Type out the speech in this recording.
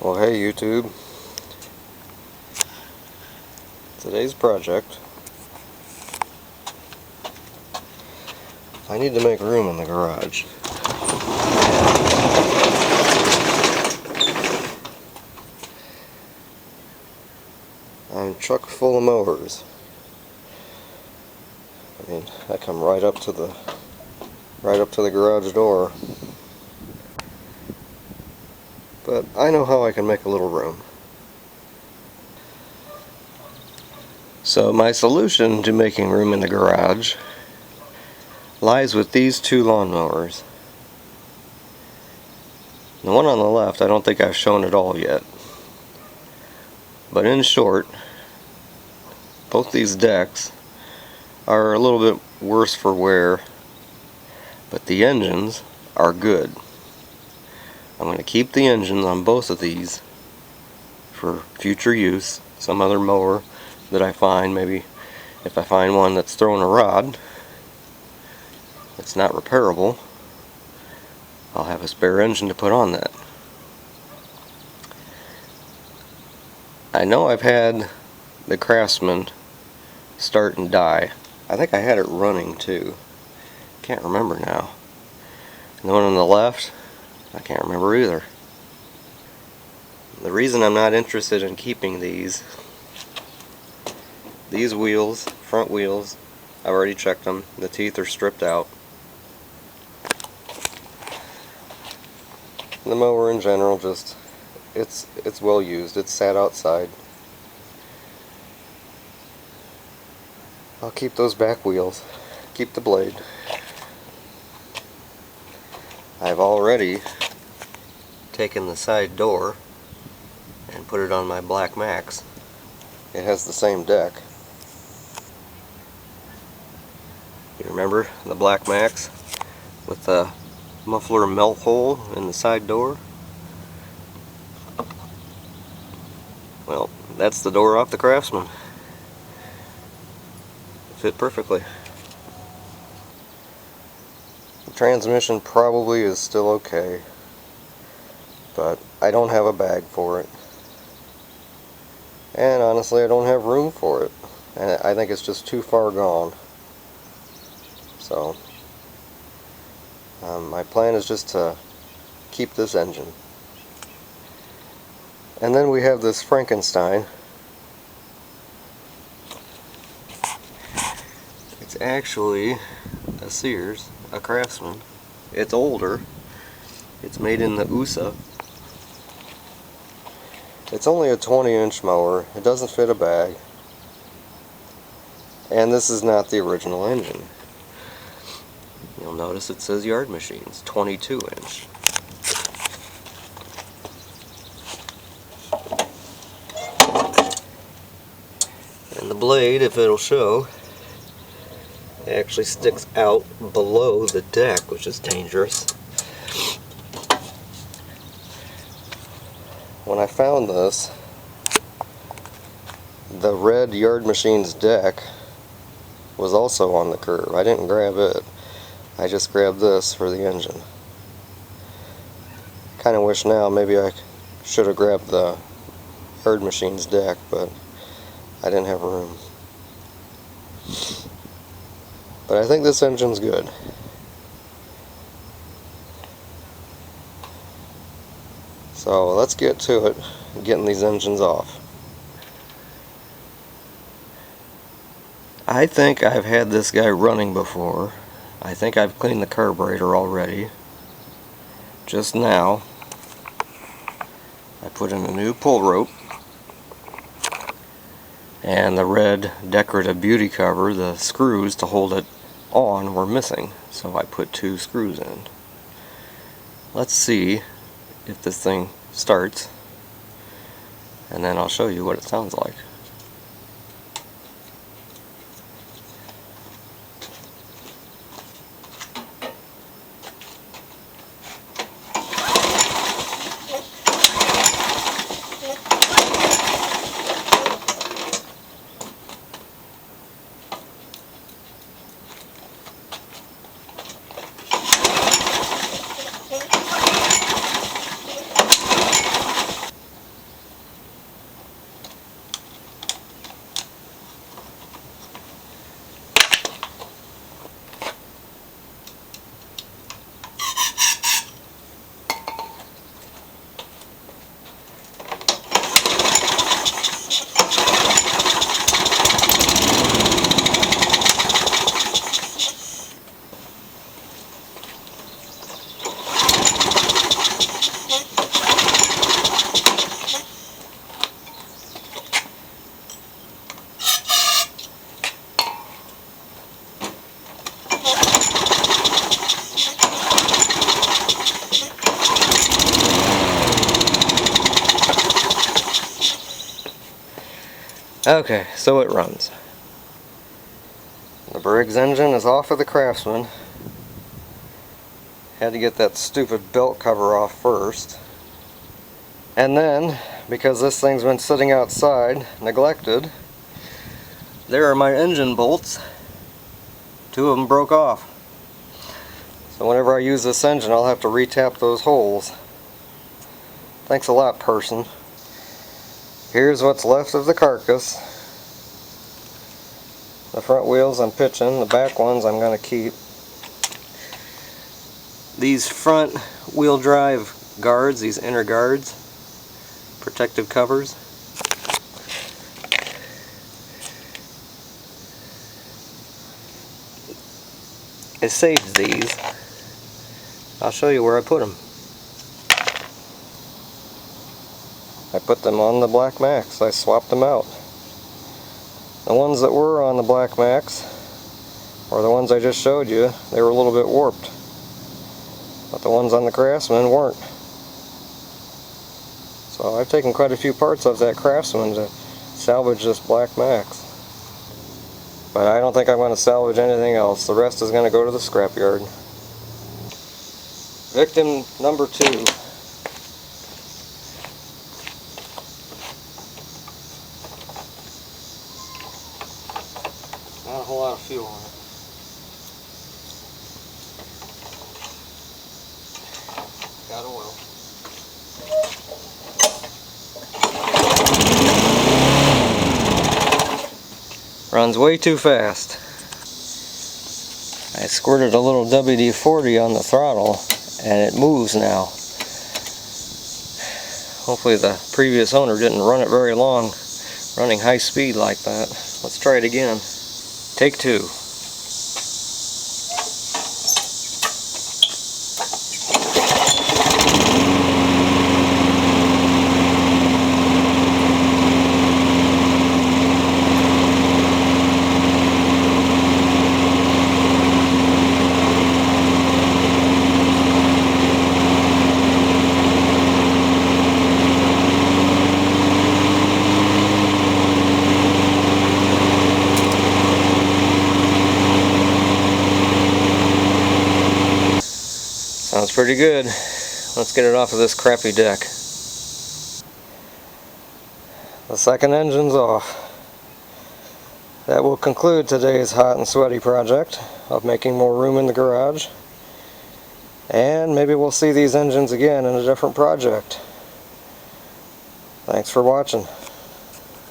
Well, hey YouTube. Today's project, I need to make room in the garage. I'm chock full of mowers. I mean, I come right up to the garage door. But I know how I can make a little room. So my solution to making room in the garage lies with these two lawnmowers. The one on the left, I don't think I've shown at all yet. But in short, both these decks are a little bit worse for wear, but the engines are good. I'm going to keep the engines on both of these for future use. Some other mower that I find, maybe if I find one that's throwing a rod, it's not repairable, I'll have a spare engine to put on that. I know I've had the Craftsman start and die. I think I had it running too. Can't remember now. And the one on the left, I can't remember either. The reason I'm not interested in keeping these wheels, front wheels, I've already checked them. The teeth are stripped out. The mower in general, just it's well used. It's sat outside. I'll keep those back wheels. Keep the blade. I've already taken the side door and put it on my black Max. It has the same deck. You remember the black Max with the muffler melt hole in the side door? Well, that's the door off the Craftsman. It fit perfectly. The transmission probably is still okay, but I don't have a bag for it. And honestly, I don't have room for it. And I think it's just too far gone. So, my plan is just to keep this engine. And then we have this Frankenstein. It's actually a Sears, a Craftsman. It's older. It's made in the USA. It's only a 20-inch mower. It doesn't fit a bag. And this is not the original engine. You'll notice it says Yard Machines, 22-inch. And the blade, if it'll show, actually sticks out below the deck, which is dangerous. When I found this, the red Yard Machines deck was also on the curb. I didn't grab it. I just grabbed this for the engine. Kind of wish now maybe I should have grabbed the Yard Machines deck, but I didn't have room. But I think this engine's good. So let's get to it, getting these engines off. I think I've had this guy running before. I think I've cleaned the carburetor already. Just now, I put in a new pull rope. And the red decorative beauty cover, the screws to hold it on were missing. So I put 2 screws in. Let's see if this thing starts, and then I'll show you what it sounds like. Okay, so it runs. The Briggs engine is off of the Craftsman. Had to get that stupid belt cover off first. And then, because this thing's been sitting outside, neglected, there are my engine bolts. 2 of them broke off. So whenever I use this engine, I'll have to re-tap those holes. Thanks a lot, person. Here's what's left of the carcass. The front wheels I'm pitching, the back ones I'm going to keep. These front wheel drive guards, these inner guards, protective covers. I saved these. I'll show you where I put them. I put them on the Black Max. I swapped them out. The ones that were on the Black Max, or the ones I just showed you, they were a little bit warped. But the ones on the Craftsman weren't. So I've taken quite a few parts of that Craftsman to salvage this Black Max. But I don't think I'm going to salvage anything else. The rest is going to go to the scrapyard. Victim number 2. Not a whole lot of fuel on it. Got oil. Runs way too fast. I squirted a little WD-40 on the throttle and it moves now. Hopefully the previous owner didn't run it very long, running high speed like that. Let's try it again. Take 2. Sounds pretty good. Let's get it off of this crappy deck. The second engine's off. That will conclude today's hot and sweaty project of making more room in the garage. And maybe we'll see these engines again in a different project. Thanks for watching.